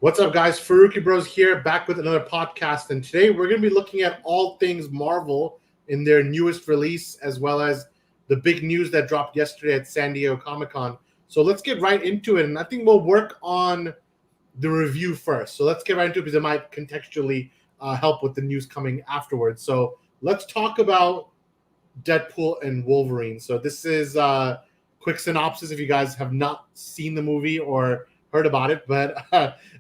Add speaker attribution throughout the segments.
Speaker 1: What's up, guys? Farooqi Bros here, back with another podcast. And today we're going to be looking at all things Marvel in their newest release, as well as the big news that dropped yesterday at San Diego Comic-Con. So let's get right into it. And I think we'll work on the review first. So let's get right into it because it might contextually help with the news coming afterwards. So let's talk about Deadpool and Wolverine. So this is a quick synopsis if you guys have not seen the movie or heard about it, but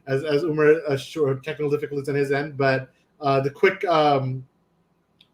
Speaker 1: as Umar sure technical difficulties on his end, but the quick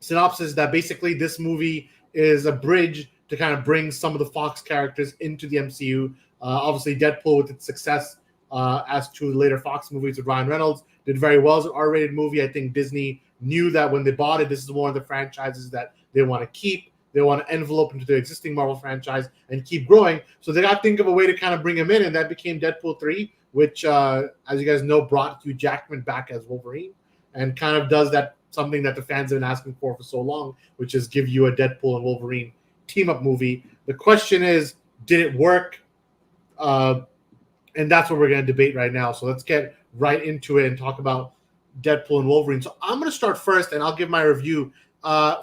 Speaker 1: synopsis is that basically this movie is a bridge to kind of bring some of the Fox characters into the MCU. Obviously, Deadpool, with its success as to later Fox movies with Ryan Reynolds, did very well as an R-rated movie. I think Disney knew that when they bought it, this is one of the franchises that they want to keep. They want to envelope into the existing Marvel franchise and keep growing. So they got to think of a way to kind of bring him in, and that became Deadpool 3, which, as you guys know, brought Hugh Jackman back as Wolverine and kind of does that something that the fans have been asking for so long, which is give you a Deadpool and Wolverine team-up movie. The question is, did it work? And that's what we're going to debate right now. So let's get right into it and talk about Deadpool and Wolverine. So I'm going to start first, and I'll give my review.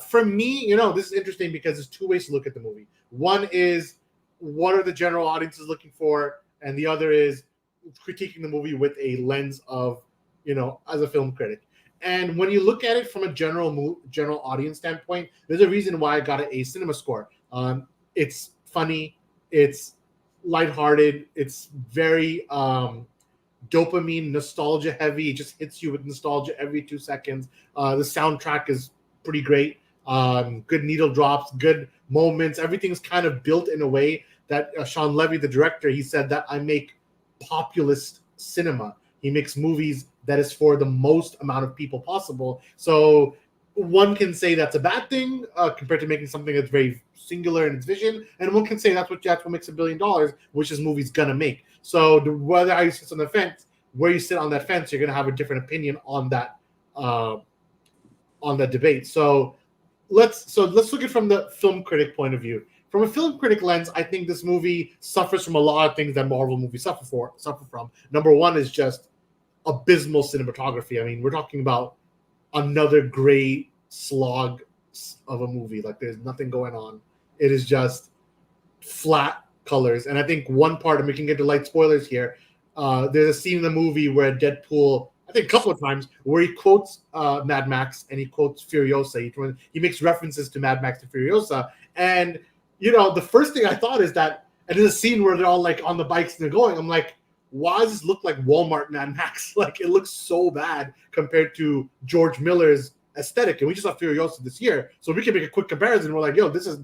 Speaker 1: For me, this is interesting because there's two ways to look at the movie. One is what are the general audiences looking for, and the other is critiquing the movie with a lens of, as a film critic. And when you look at it from a general audience standpoint, there's a reason why I got an A cinema score. It's funny, it's lighthearted, it's very dopamine, nostalgia heavy. It just hits you with nostalgia every 2 seconds. The soundtrack is pretty great. Good needle drops, good moments. Everything's kind of built in a way that Sean Levy, the director, he said that I make populist cinema. He makes movies that is for the most amount of people possible. So one can say that's a bad thing compared to making something that's very singular in its vision, and one can say that's what makes $1 billion, which this movie's gonna make. So whether you sit on the fence, where you sit on that fence, you're gonna have a different opinion on that debate. So let's look at it from the film critic point of view. From a film critic lens, I think this movie suffers from a lot of things that Marvel movies suffer from. Number one is just abysmal cinematography. I mean, we're talking about another gray slog of a movie. Like, there's nothing going on. It is just flat colors. And I think one part, and we can get to light spoilers here, there's a scene in the movie where Deadpool, I think a couple of times, where he quotes Mad Max and he quotes Furiosa. He makes references to Mad Max and Furiosa. And, the first thing I thought is that, and there's a scene where they're all like on the bikes and they're going, I'm like, why does this look like Walmart Mad Max? Like, it looks so bad compared to George Miller's aesthetic. And we just saw Furiosa this year. So we can make a quick comparison. We're like, yo, this is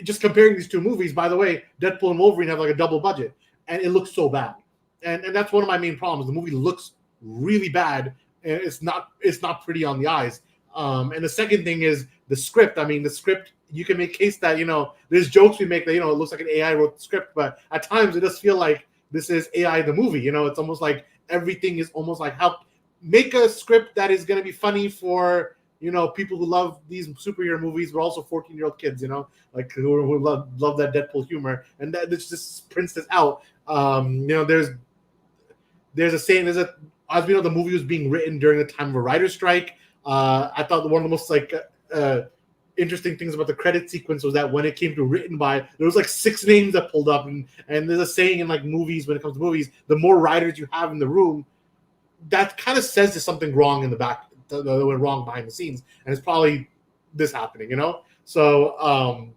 Speaker 1: just comparing these two movies. By the way, Deadpool and Wolverine have like a double budget, and it looks so bad. And that's one of my main problems. The movie looks really bad, and it's not pretty on the eyes. And the second thing is the script. I mean, the script, you can make case that, there's jokes we make that, it looks like an AI wrote the script, but at times it does feel like this is AI the movie. It's almost like everything is almost like how make a script that is going to be funny for, people who love these superhero movies, but also 14-year-old kids, like who love that Deadpool humor. And that this just prints this out. There's a saying, as we know, the movie was being written during the time of a writer's strike. I thought one of the most interesting things about the credit sequence was that when it came to written by, there was like 6 names that pulled up, and there's a saying in like movies, when it comes to movies, the more writers you have in the room, that kind of says there's something wrong in the back, that went wrong behind the scenes, and it's probably this happening, So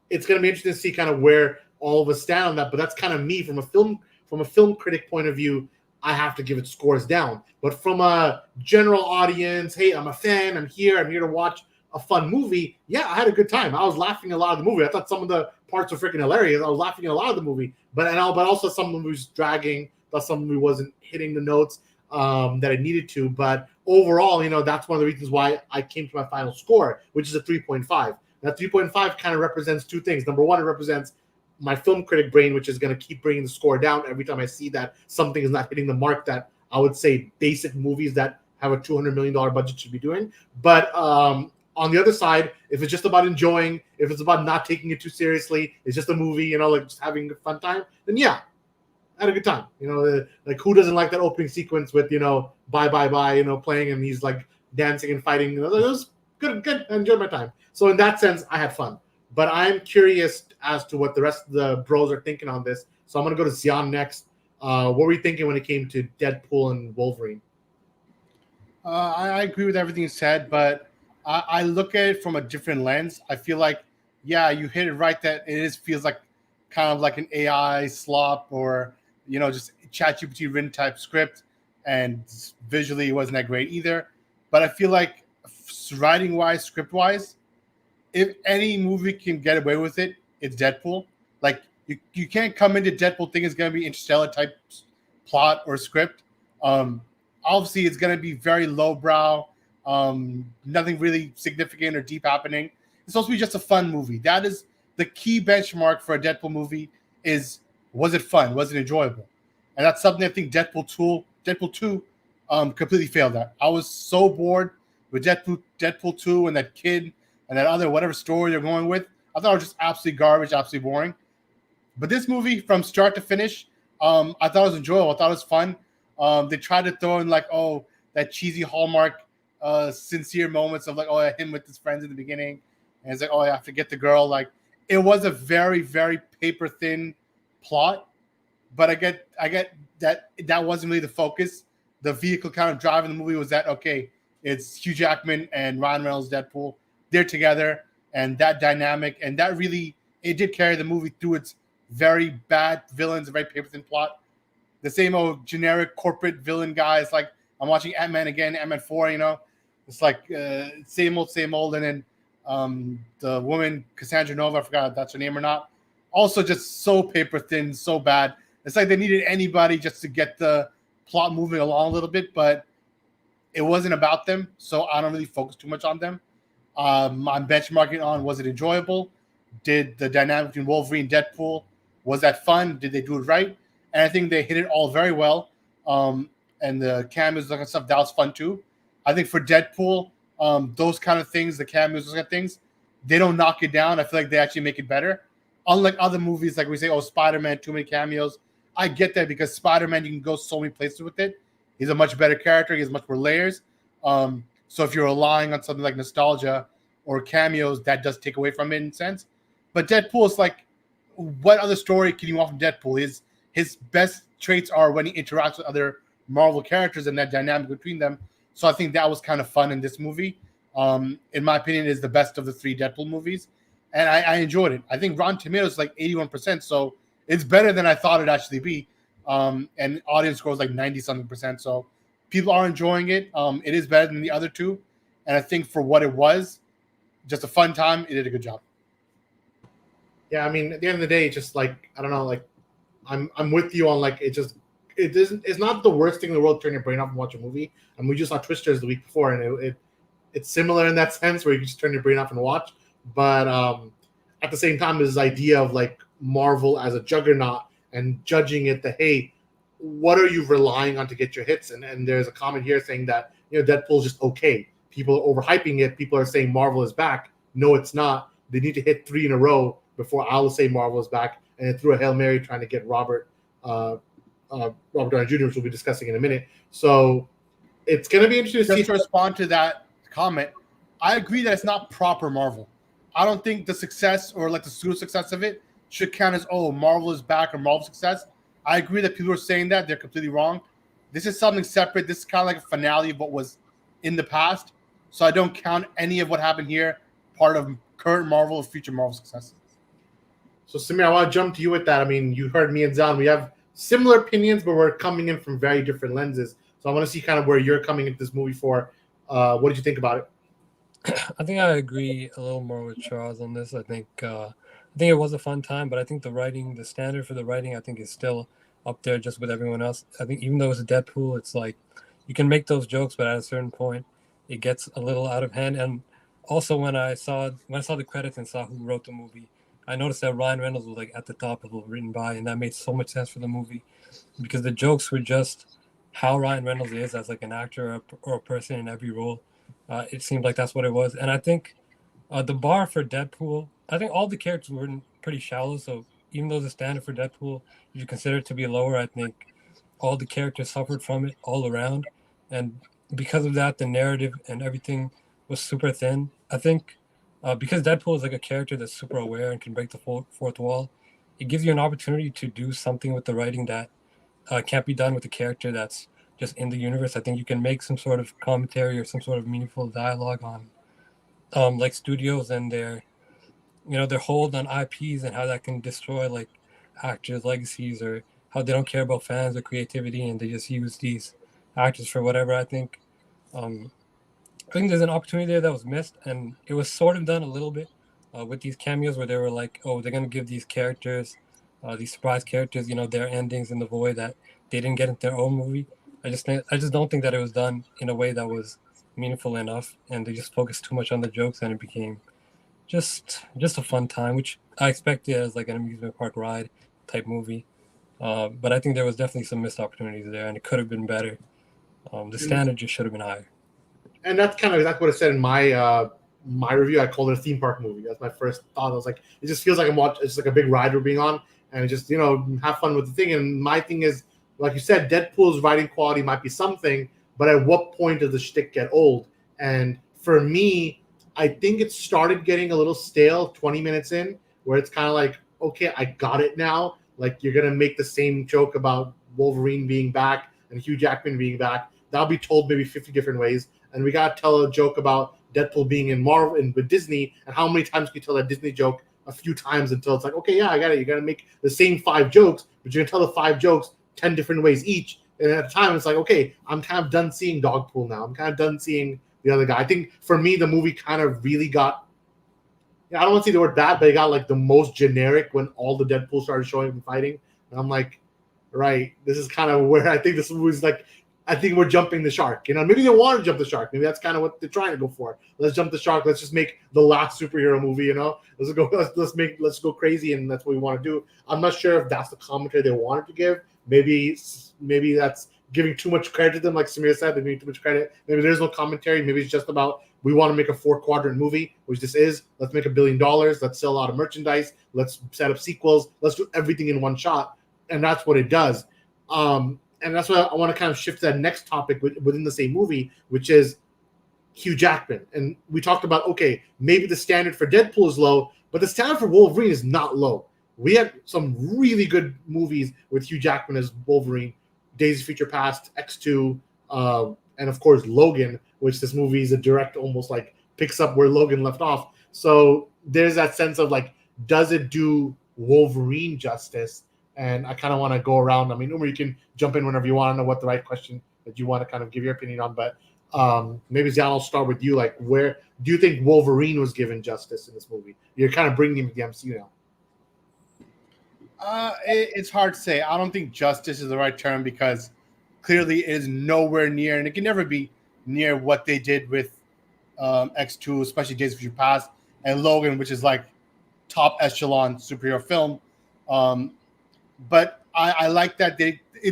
Speaker 1: it's going to be interesting to see kind of where all of us stand on that. But that's kind of me from a film critic point of view. I have to give it scores down. But from a general audience, hey, I'm a fan, I'm here to watch a fun movie. Yeah, I had a good time. I was laughing a lot of the movie. I thought some of the parts were freaking hilarious. I was laughing a lot of the movie, but also some of the movie was dragging. Thought some of the movie wasn't hitting the notes that it needed to. But overall, that's one of the reasons why I came to my final score, which is a 3.5. That 3.5 kind of represents two things. Number one, it represents my film critic brain, which is going to keep bringing the score down every time I see that something is not hitting the mark that I would say basic movies that have a $200 million budget should be doing. But on the other side, if it's just about enjoying, if it's about not taking it too seriously, it's just a movie, like just having a fun time, then yeah, I had a good time. Like who doesn't like that opening sequence with bye bye bye playing and he's like dancing and fighting. It was good. I enjoyed my time. So in that sense, I had fun. But I'm curious as to what the rest of the bros are thinking on this. So I'm gonna go to Zion next. What were you thinking when it came to Deadpool and Wolverine?
Speaker 2: I agree with everything you said, but I look at it from a different lens. I feel like, yeah, you hit it right that it feels like kind of like an AI slop or, just ChatGPT written type script. And visually, it wasn't that great either. But I feel like writing wise, script wise, if any movie can get away with it, it's Deadpool. Like, you can't come into Deadpool thinking it's going to be Interstellar type plot or script. Um, Obviously it's going to be very lowbrow, nothing really significant or deep happening. It's supposed to be just a fun movie. That is the key benchmark for a Deadpool movie is, was it fun? Was it enjoyable? And that's something I think Deadpool 2 completely failed at. I was so bored with Deadpool 2 and that kid and that other whatever story they're going with. I thought it was just absolutely garbage, absolutely boring. But this movie, from start to finish, I thought it was enjoyable. I thought it was fun. They tried to throw in like, oh, that cheesy Hallmark, sincere moments of like, oh, yeah, him with his friends in the beginning, and it's like, oh, yeah, I forget the girl. Like, it was a very, very paper thin plot, but I get that wasn't really the focus. The vehicle kind of driving the movie was that, okay, it's Hugh Jackman and Ryan Reynolds Deadpool, they're together, and that dynamic, and that really it did carry the movie through its very bad villains, a very paper thin plot. The same old generic corporate villain guys. Like I'm watching Ant-Man again, Ant-Man 4, it's like same old. And then the woman, Cassandra Nova, I forgot if that's her name or not. Also just so paper thin, so bad. It's like they needed anybody just to get the plot moving along a little bit, but it wasn't about them. So I don't really focus too much on them. I'm benchmarking on, was it enjoyable? Did the dynamic between Wolverine and Deadpool, was that fun? Did they do it right? And I think they hit it all very well. And the cameos and stuff, that was fun too. I think for Deadpool, those kind of things, the cameos, those kind of things, they don't knock it down. I feel like they actually make it better. Unlike other movies, like we say, oh, Spider-Man, too many cameos. I get that because Spider-Man, you can go so many places with it. He's a much better character. He has much more layers. So if you're relying on something like nostalgia or cameos, that does take away from it in a sense. But Deadpool is like, what other story can you want from Deadpool? His best traits are when he interacts with other Marvel characters and that dynamic between them. So I think that was kind of fun in this movie. In my opinion, is the best of the three Deadpool movies. And I enjoyed it. I think Rotten Tomatoes is like 81%. So it's better than I thought it'd actually be. And audience score is like 90-something%. So people are enjoying it. It is better than the other two. And I think for what it was, just a fun time, it did a good job.
Speaker 1: Yeah, I mean, at the end of the day, just like I don't know, like I'm with you on like it's not the worst thing in the world to turn your brain off and watch a movie. And we just saw Twisters the week before, and it's similar in that sense where you can just turn your brain off and watch. But at the same time, there's this idea of like Marvel as a juggernaut and judging it that hey, what are you relying on to get your hits? And there's a comment here saying that Deadpool's just okay. People are overhyping it. People are saying Marvel is back. No, it's not. They need to hit 3 in a row before I'll say Marvel is back. And then threw a Hail Mary trying to get Robert Downey Jr., which we'll be discussing in a minute. So it's going to be interesting to see.
Speaker 2: Just to respond to that comment, I agree that it's not proper Marvel. I don't think the success or like the pseudo success of it should count as, oh, Marvel is back or Marvel success. I agree that people are saying that. They're completely wrong. This is something separate. This is kind of like a finale of what was in the past. So I don't count any of what happened here part of current Marvel or future Marvel success.
Speaker 1: So, Samir, I want to jump to you with that. I mean, you heard me and Zan. We have similar opinions, but we're coming in from very different lenses. So I want to see kind of where you're coming into this movie for. What did you think about it?
Speaker 3: I think I agree a little more with Charles on this. I think it was a fun time, but I think the standard for the writing, I think is still up there just with everyone else. I think even though it's a Deadpool, it's like you can make those jokes, but at a certain point, it gets a little out of hand. And also when I saw the credits and saw who wrote the movie, I noticed that Ryan Reynolds was like at the top of it, written by, and that made so much sense for the movie because the jokes were just how Ryan Reynolds is as like an actor or a person in every role. It seemed like that's what it was. And I think the bar for Deadpool, I think all the characters were pretty shallow, so even though the standard for Deadpool you consider it to be lower, I think all the characters suffered from it all around, and because of that, the narrative and everything was super thin. I think because Deadpool is like a character that's super aware and can break the fourth wall, it gives you an opportunity to do something with the writing that can't be done with a character that's just in the universe. I think you can make some sort of commentary or some sort of meaningful dialogue on like studios and their hold on IPs and how that can destroy like actors' legacies, or how they don't care about fans or creativity and they just use these actors for whatever. Um, I think there's an opportunity there that was missed, and it was sort of done a little bit with these cameos where they were like, oh, they're gonna give these characters, these surprise characters, their endings in the void that they didn't get in their own movie. I just don't think that it was done in a way that was meaningful enough, and they just focused too much on the jokes, and it became just a fun time, which I expected as like an amusement park ride type movie. But I think there was definitely some missed opportunities there, and it could have been better. The standard just should have been higher.
Speaker 1: And that's kind of exactly what I said in my review. I called it a theme park movie. That's my first thought. I was like, it just feels like it's like a big ride we're being on, and just have fun with the thing. And my thing is, like you said, Deadpool's writing quality might be something, but at what point does the shtick get old? And for me, I think it started getting a little stale 20 minutes in, where it's kind of like, okay, I got it now. Like, you're gonna make the same joke about Wolverine being back and Hugh Jackman being back. That'll be told maybe 50 different ways. And we gotta tell a joke about Deadpool being in Marvel and with Disney, and how many times can you tell that Disney joke a few times until it's like, okay, yeah, I got it. You gotta make the same 5 jokes, but you're gonna tell the 5 jokes 10 different ways each. And at the time, it's like, okay, I'm kind of done seeing Dogpool now. I'm kind of done seeing the other guy. I think for me, the movie kind of really got, I don't want to say the word bad, but it got like the most generic when all the Deadpool started showing and fighting. And I'm like, right, this is kind of where I think this movie's like, I think we're jumping the shark. Maybe they want to jump the shark. Maybe that's kind of what they're trying to go for. Let's jump the shark. Let's just make the last superhero movie. Let's go crazy, and that's what we want to do. I'm not sure if that's the commentary they wanted to give. Maybe that's giving too much credit to them, like Samir said. They're giving too much credit. Maybe there's no commentary. Maybe it's just about, we want to make a 4-quadrant movie, which this is. Let's make $1 billion. Let's sell a lot of merchandise. Let's set up sequels. Let's do everything in one shot, and that's what it does. And that's why I want to kind of shift to that next topic within the same movie, which is Hugh Jackman. And we talked about, okay, maybe the standard for Deadpool is low, but the standard for Wolverine is not low. We have some really good movies with Hugh Jackman as Wolverine: Days of Future Past, X2, and of course Logan, which this movie is a direct, almost like picks up where Logan left off. So there's that sense of like, does it do Wolverine justice? And I kind of want to go around. I mean, Umar, you can jump in whenever you want to know what the right question that you want to kind of give your opinion on. But maybe Zian, I'll start with you. Like, where do you think Wolverine was given justice in this movie? You're kind of bringing him to the MCU now.
Speaker 2: It's hard to say. I don't think justice is the right term, because clearly it is nowhere near, and it can never be near what they did with X2, especially Days of Future Past, and Logan, which is like top echelon superhero film. But I like that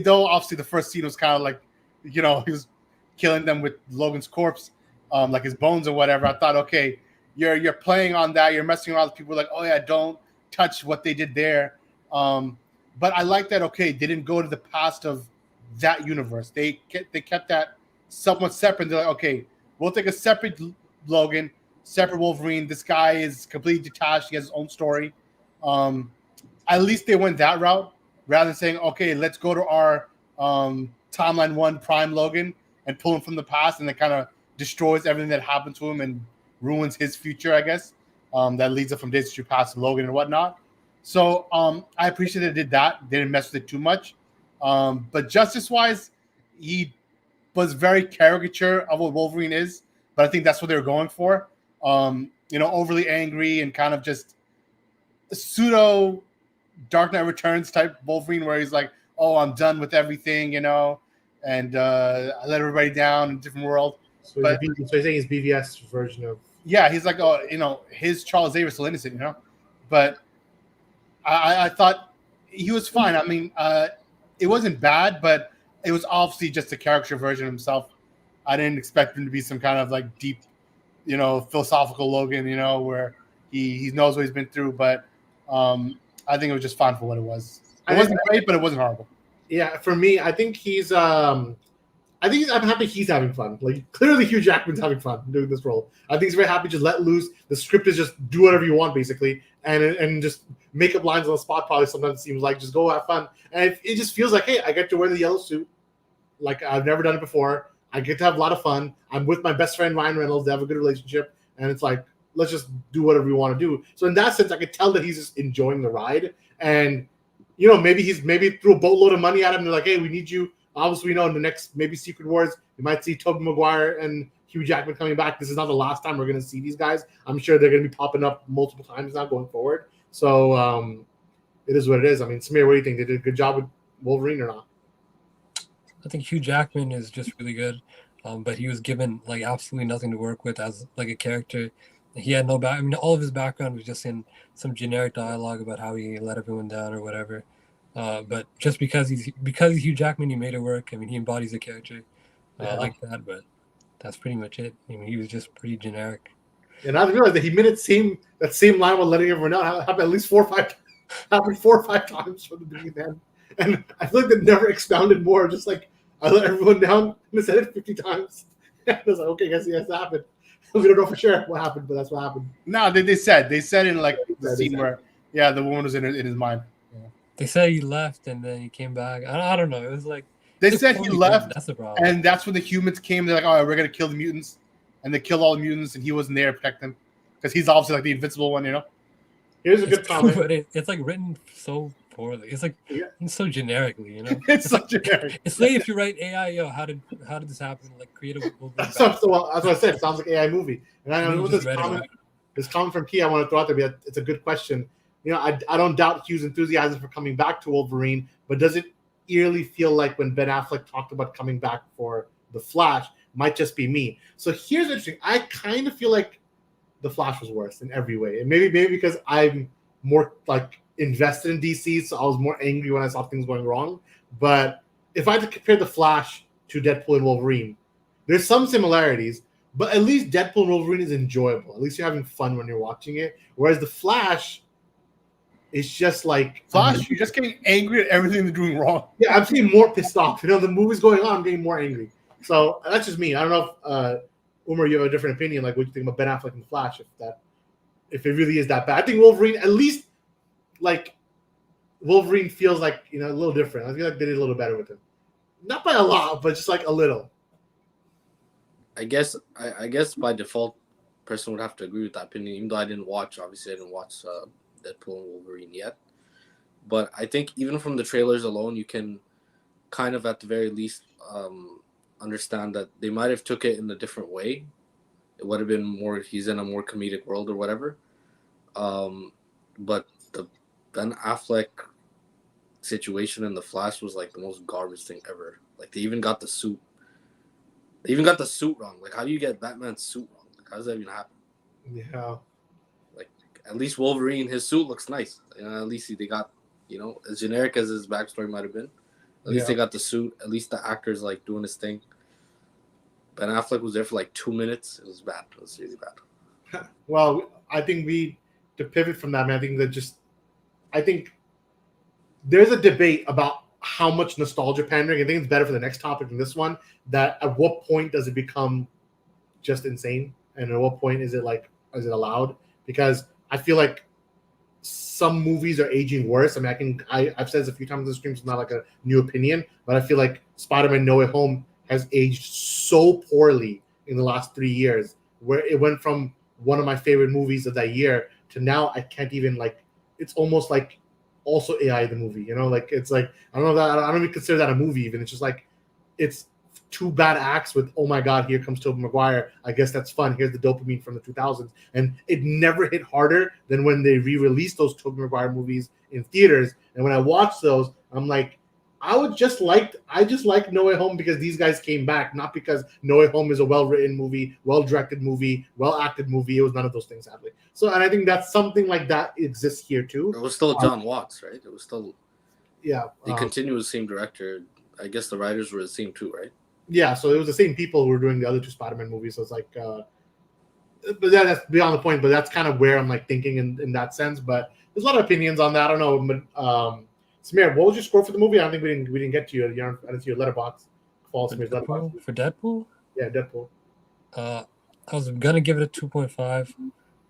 Speaker 2: though obviously the first scene was kind of like, he was killing them with Logan's corpse, like his bones or whatever. I thought, okay, you're playing on that. You're messing around with people like, oh yeah, don't touch what they did there. But I like that. Okay, they didn't go to the past of that universe. They kept that somewhat separate. They're like, okay, we'll take a separate Logan, separate Wolverine. This guy is completely detached. He has his own story. At least they went that route, rather than saying, okay, let's go to our timeline 1 Prime Logan and pull him from the past, and it kind of destroys everything that happened to him and ruins his future, I guess. That leads up from Days of Future Past to Logan and whatnot. So I appreciate they did that. They didn't mess with it too much. But justice-wise, he was very caricature of what Wolverine is, but I think that's what they were going for. Overly angry and kind of just pseudo Dark Knight Returns type Wolverine, where he's like, oh, I'm done with everything, and I let everybody down in a different world.
Speaker 1: So you're saying it's BVS version of...
Speaker 2: Yeah, he's like, his Charles Xavier still innocent, But I thought he was fine. I mean, it wasn't bad, but it was obviously just a caricature version of himself. I didn't expect him to be some kind of like deep, philosophical Logan, where he knows what he's been through. But I think it was just fine for what it was. It wasn't great, but it wasn't horrible.
Speaker 1: Yeah, for me, I think I'm happy he's having fun. Like clearly, Hugh Jackman's having fun doing this role. I think he's very happy to let loose. The script is just do whatever you want, basically, and just make up lines on the spot. Probably sometimes it seems like just go have fun, and it just feels like, hey, I get to wear the yellow suit, like I've never done it before. I get to have a lot of fun. I'm with my best friend Ryan Reynolds. They have a good relationship, and it's like let's just do whatever we want to do. So in that sense, I could tell that he's just enjoying the ride, and maybe threw a boatload of money at him. They're like, hey, we need you. Obviously, we know in the next maybe Secret Wars, we might see Tobey Maguire and Hugh Jackman coming back. This is not the last time we're going to see these guys. I'm sure they're going to be popping up multiple times now going forward. So it is what it is. I mean, Samir, what do you think? They did a good job with Wolverine or not?
Speaker 3: I think Hugh Jackman is just really good, but he was given like absolutely nothing to work with as like a character. He had no back. I mean, all of his background was just in some generic dialogue about how he let everyone down or whatever. But just because he's Hugh Jackman, he made it work. I mean, he embodies a character like that. But that's pretty much it. I mean, he was just pretty generic.
Speaker 1: And I realized that he made that same line while letting everyone know happened at least 4 or 5 times from the beginning. And I feel like they never expounded more. Just like I let everyone down and said it 50 times. I was like, okay, guess yes, that happened. We don't know for sure what happened, but that's what happened.
Speaker 2: No, they said in like the scene where the woman was in his mind. Yeah.
Speaker 3: They said he left and then he came back. I don't know. It was like
Speaker 2: they said he left.
Speaker 3: That's the problem.
Speaker 2: And that's when the humans came. They're like, all right, we're gonna kill the mutants, and they killed all the mutants, and he wasn't there to protect them because he's obviously like the invincible one,
Speaker 1: Here's a good comment.
Speaker 3: But it's like written so poorly. It's like it's so generically,
Speaker 2: It's so generic.
Speaker 3: It's like if you write AI, how did this happen? Like create a
Speaker 1: that's what I said. It sounds like AI movie. And I know this comment from Key I want to throw out there. It's a good question. I don't doubt Hugh's enthusiasm for coming back to Wolverine, but does it eerily feel like when Ben Affleck talked about coming back for The Flash, might just be me? So here's interesting. I kind of feel like The Flash was worse in every way, and maybe because I'm more like invested in DC, so I was more angry when I saw things going wrong. But if I had to compare The Flash to Deadpool and Wolverine, there's some similarities, but at least Deadpool and Wolverine is enjoyable. At least you're having fun when you're watching it. Whereas The Flash, it's just like
Speaker 2: Flash, you're just getting angry at everything they're doing wrong.
Speaker 1: Yeah, I'm getting more pissed off. The movie's going on, I'm getting more angry. So that's just me. I don't know if Umar, you have a different opinion. Like, what do you think about Ben Affleck and The Flash? If it really is that bad, I think Wolverine, at least, like Wolverine feels like a little different. I feel like they did a little better with him, not by a lot, but just like a little.
Speaker 4: I guess by default, person would have to agree with that opinion. Even though I didn't watch Deadpool and Wolverine yet, but I think even from the trailers alone, you can kind of at the very least understand that they might have took it in a different way. It would have been more he's in a more comedic world or whatever. But the Ben Affleck situation in The Flash was like the most garbage thing ever. Like they even got the suit. They even got the suit wrong. Like, how do you get Batman's suit wrong? Like, how does that even happen?
Speaker 1: Yeah.
Speaker 4: Like, at least Wolverine, his suit looks nice. At least they got, as generic as his backstory might have been. At least they got the suit. At least the actor's like doing his thing. Ben Affleck was there for like 2 minutes. It was bad. It was really bad.
Speaker 1: Well, I think to pivot from that, man, I think there's a debate about how much nostalgia pandering. I think it's better for the next topic than this one. That at what point does it become just insane, and at what point is it allowed? Because I feel like some movies are aging worse. I mean, I've said this a few times in the stream. It's not like a new opinion, but I feel like Spider-Man: No Way Home has aged so poorly in the last 3 years, where it went from one of my favorite movies of that year to now I can't even it's almost like also AI the movie, it's like I don't even consider that a movie even. It's just like it's 2 bad acts with, oh my god, here comes Tobey Maguire. I guess that's fun. Here's the dopamine from the 2000s, and it never hit harder than when they re-released those Tobey Maguire movies in theaters. And when I watched those, I'm like, I just like No Way Home because these guys came back, not because No Way Home is a well-written movie, well-directed movie, well-acted movie. It was none of those things, sadly. So, and I think that's something like that exists here too.
Speaker 4: It was still John Watts, right? It was still
Speaker 1: they
Speaker 4: continue with the same director. I guess the writers were the same too, right?
Speaker 1: Yeah, so it was the same people who were doing the other 2 Spider-Man movies. So it's like but that's beyond the point. But that's kind of where I'm like thinking in that sense. But there's a lot of opinions on that. I don't know. But Samir, what was your score for the movie? I don't think we didn't get to you. I didn't see your letterbox. False Samir's letterbox.
Speaker 3: For Deadpool?
Speaker 1: Yeah, Deadpool.
Speaker 3: I was gonna give it a 2.5,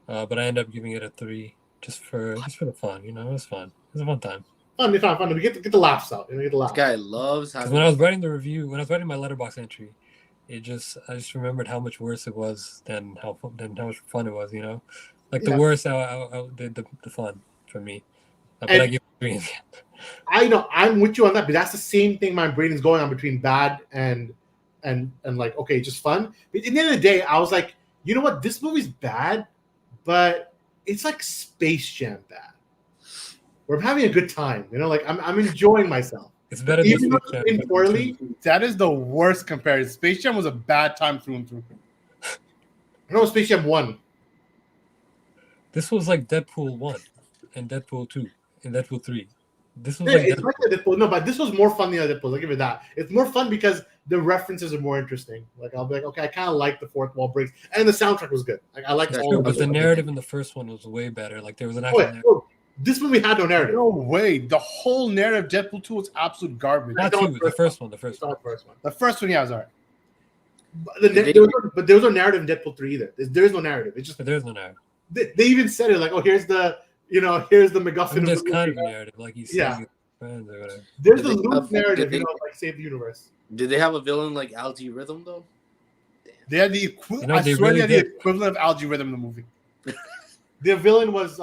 Speaker 3: but I ended up giving it a 3 just for the fun. You know, it was fun. It was a fun time.
Speaker 1: Fun. We get the laughs out. You know, get the laughs.
Speaker 4: This guy loves
Speaker 3: Because
Speaker 4: having.
Speaker 3: when I was writing the review, when I was writing my letterbox entry, I just remembered how much worse it was than how much fun it was. You know, like the worst, the fun for me. But I give it 3 in the end.
Speaker 1: I know I'm with you on that, but that's the same thing my brain is going on between bad and like okay, just fun. But at the end of the day, I was like, you know what, this movie's bad, but it's like Space Jam bad. We're having a good time, you know, like I'm enjoying myself.
Speaker 3: It's better than
Speaker 1: Even though
Speaker 3: Space
Speaker 1: it's
Speaker 3: Jam.
Speaker 1: poorly.
Speaker 2: That is the worst comparison. Space Jam was a bad time through and through.
Speaker 1: No, Space Jam 1.
Speaker 3: This was like Deadpool 1 and Deadpool 2 and Deadpool 3. This was
Speaker 1: Yeah,
Speaker 3: like
Speaker 1: it's like the Deadpool. No, but this was more fun than the Deadpool. I'll give it that. It's more fun because the references are more interesting. Like I'll be like, okay, I kind of like the fourth wall breaks, and the soundtrack was good. Like I like
Speaker 4: That's
Speaker 1: all
Speaker 4: true,
Speaker 1: of
Speaker 3: but
Speaker 1: it.
Speaker 3: the narrative in the first one was way better. Like there was an
Speaker 1: Oh,
Speaker 3: actual
Speaker 1: wait,
Speaker 3: narrative.
Speaker 1: oh, this movie had no narrative.
Speaker 2: No way. The whole narrative of Deadpool 2 was absolute garbage.
Speaker 3: Not
Speaker 1: the
Speaker 3: two, the first one.
Speaker 1: It's not the first one.
Speaker 2: The first one, yeah, was all right.
Speaker 1: But there was no narrative in Deadpool 3 either. There's no narrative. It's just
Speaker 3: But there's no narrative.
Speaker 1: they even said it like, oh, here's the MacGuffin.
Speaker 3: I mean,
Speaker 1: of
Speaker 3: there's
Speaker 1: the
Speaker 3: kind of
Speaker 1: movie.
Speaker 3: a narrative, like he's
Speaker 1: Yeah.
Speaker 3: saying friends or whatever.
Speaker 1: There's
Speaker 4: Did
Speaker 1: the
Speaker 4: they
Speaker 1: loose
Speaker 4: have-
Speaker 1: narrative,
Speaker 4: did they-
Speaker 1: like save the universe.
Speaker 4: Did they have a villain like Algae Rhythm though?
Speaker 2: They had the equivalent.
Speaker 3: You know,
Speaker 2: I
Speaker 3: they
Speaker 2: swear
Speaker 3: really
Speaker 2: they had the
Speaker 3: did.
Speaker 2: equivalent of algorithm in the movie.
Speaker 1: The villain was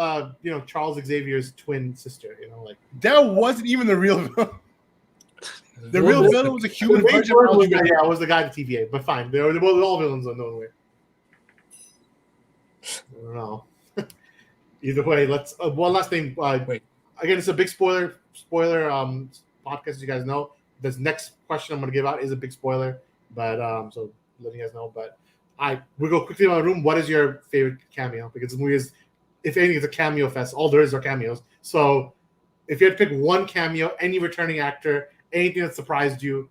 Speaker 1: Charles Xavier's twin sister. You know, like
Speaker 2: That wasn't even the real villain. The real villain was a
Speaker 1: the
Speaker 2: human
Speaker 1: main
Speaker 2: version of
Speaker 1: villain was,
Speaker 2: algorithm.
Speaker 1: was the guy at the TVA. But fine, they were all villains in no way. I don't know. Either way, let's one last thing.
Speaker 3: Wait.
Speaker 1: Again, it's a big spoiler podcast, as you guys know. This next question I'm going to give out is a big spoiler, but so letting you guys know. But we go quickly around the room. What is your favorite cameo? Because the movie is, if anything, it's a cameo fest. All there is are cameos. So if you had to pick one cameo, any returning actor, anything that surprised you,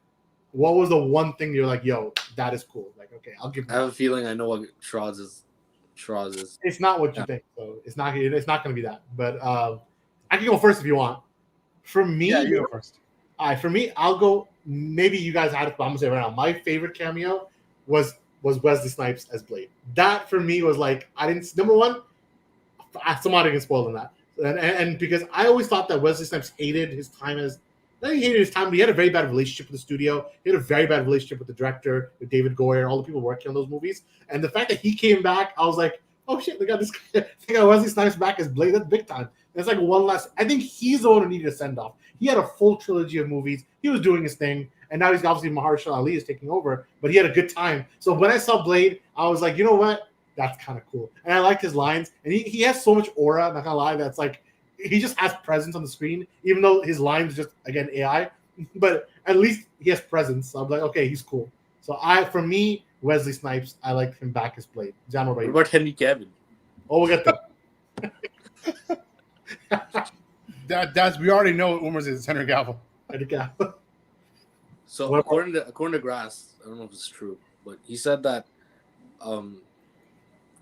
Speaker 1: what was the one thing you're like, yo, that is cool? Like, okay, I'll give.
Speaker 4: I have a feeling I know what Schroz is.
Speaker 1: It's not what you think, so it's not going to be that. But I can go first if you want. For me,
Speaker 2: Yeah, you go first.
Speaker 1: For me, I'll go. Maybe you guys had it, but I'm gonna say right now, my favorite cameo was Wesley Snipes as Blade. That for me was like number one. Somebody can spoil in that, and because I always thought that Wesley Snipes hated his time as. Not he hated his time, but he had a very bad relationship with the studio. He had a very bad relationship with the director, with David Goyer, all the people working on those movies. And the fact that he came back, I was like, oh shit, they got this guy. They got Wesley Snipes back as Blade. That's big time. That's like one last. I think he's the one who needed a send off. He had a full trilogy of movies. He was doing his thing, and now he's obviously Mahershala Ali is taking over. But he had a good time. So when I saw Blade, I was like, you know what? That's kind of cool. And I liked his lines. And he has so much aura. I'm not gonna lie. That's like he just has presence on the screen, even though his lines are just again AI. But at least he has presence. So I'm like, okay, he's cool. So for me, Wesley Snipes, I like him back as Blade. John, what
Speaker 4: What
Speaker 1: about you?
Speaker 4: about Henry Cavill?
Speaker 1: Oh, we'll get there.
Speaker 2: That's we already know what Umar is Henry Cavill.
Speaker 4: So
Speaker 1: What-
Speaker 4: according to Grass, I don't know if it's true, but he said that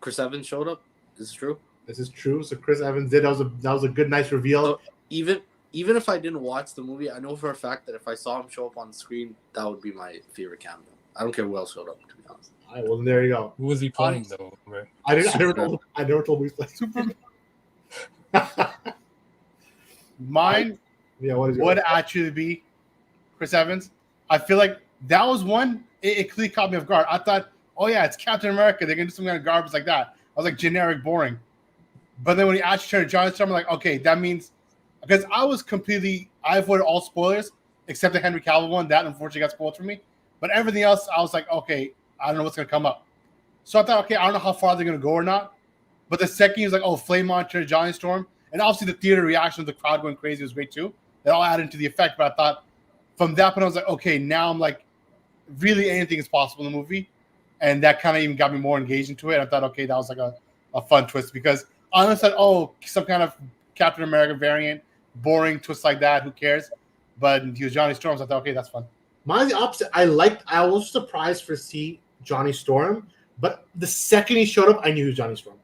Speaker 4: Chris Evans showed up. Is this true?
Speaker 1: This is true. So Chris Evans did. That was a good, nice reveal.
Speaker 4: So even if I didn't watch the movie, I know for a fact that if I saw him show up on the screen, that would be my favorite cameo. I don't care who else showed up, to be honest.
Speaker 1: All right, well, then there you go.
Speaker 3: Who was he playing though? Right?
Speaker 1: I never told who he's playing.
Speaker 2: Superman. Mine
Speaker 1: Yeah, what is your
Speaker 2: would actually be Chris Evans. I feel like that was one. It clearly caught me off guard. I thought, oh yeah, it's Captain America. They're gonna do some kind of garbage like that. I was like generic, boring. But then when he actually turned to Johnny Storm, I'm like, okay, that means because I avoided all spoilers except the Henry Cavill one. That unfortunately got spoiled for me. But everything else, I was like, okay, I don't know what's gonna come up. So I thought, okay, I don't know how far they're gonna go or not. But the second he was like, oh, Flame on turned to Johnny Storm, and obviously the theater reaction of the crowd going crazy was great too. It all added to the effect. But I thought from that point, I was like, okay, now I'm like, really anything is possible in the movie. And that kind of even got me more engaged into it. I thought, okay, that was like a fun twist because I honestly thought, oh, some kind of Captain America variant, boring twist like that, who cares? But he was Johnny Storm, so I thought, okay, that's fun.
Speaker 1: Mine's the opposite. I was surprised to see Johnny Storm, But the second he showed up, I knew he was Johnny Storm.